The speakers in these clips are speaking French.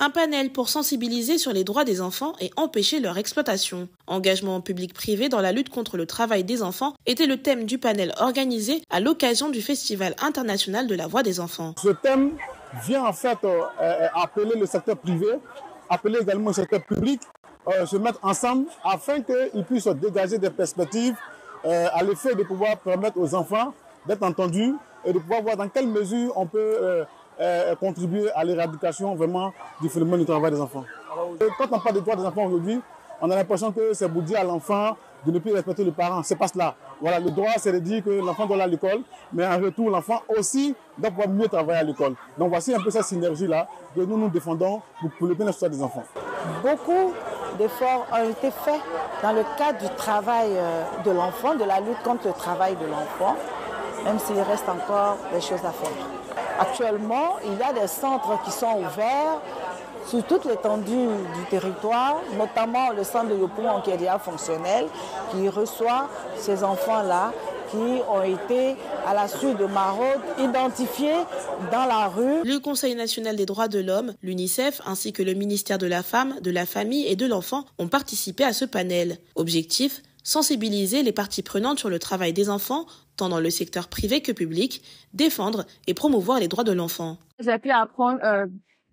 Un panel pour sensibiliser sur les droits des enfants et empêcher leur exploitation. Engagement public-privé dans la lutte contre le travail des enfants était le thème du panel organisé à l'occasion du Festival international de la voix des enfants. Ce thème vient en fait appeler le secteur privé, appeler également le secteur public, se mettre ensemble afin qu'ils puissent dégager des perspectives à l'effet de pouvoir permettre aux enfants d'être entendus et de pouvoir voir dans quelle mesure on peut contribuer à l'éradication vraiment du phénomène du travail des enfants. Et quand on parle des droits des enfants aujourd'hui, on a l'impression que c'est pour dire à l'enfant de ne plus respecter les parents. C'est pas cela. Voilà, le droit, c'est de dire que l'enfant doit aller à l'école, mais en retour, l'enfant aussi doit pouvoir mieux travailler à l'école. Donc voici un peu cette synergie-là que nous défendons pour le bien-être des enfants. Beaucoup d'efforts ont été faits dans le cadre du travail de l'enfant, de la lutte contre le travail de l'enfant, même s'il reste encore des choses à faire. Actuellement, il y a des centres qui sont ouverts sur toute l'étendue du territoire, notamment le centre de Yopougon qui est déjà fonctionnel, qui reçoit ces enfants-là qui ont été, à la suite de maraudes, identifiés dans la rue. Le Conseil national des droits de l'homme, l'UNICEF, ainsi que le ministère de la Femme, de la Famille et de l'Enfant ont participé à ce panel. Objectif, sensibiliser les parties prenantes sur le travail des enfants, tant dans le secteur privé que public, défendre et promouvoir les droits de l'enfant. J'ai pu apprendre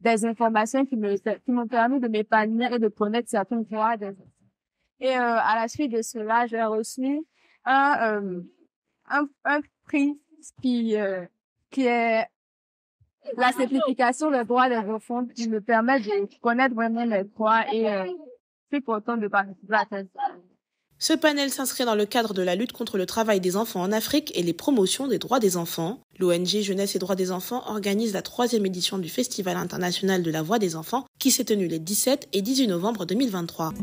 des informations qui m'ont permis de m'épanouir et de connaître certains droits des enfants. Et à la suite de cela, j'ai reçu un prix qui est la simplification des droits des enfants, qui me permet de connaître vraiment les droits et je suis contente de participer à ça. Ce panel s'inscrit dans le cadre de la lutte contre le travail des enfants en Afrique et les promotions des droits des enfants. L'ONG Jeunesse et Droits des enfants organise la 3e édition du Festival international de la voix des enfants qui s'est tenu les 17 et 18 novembre 2023.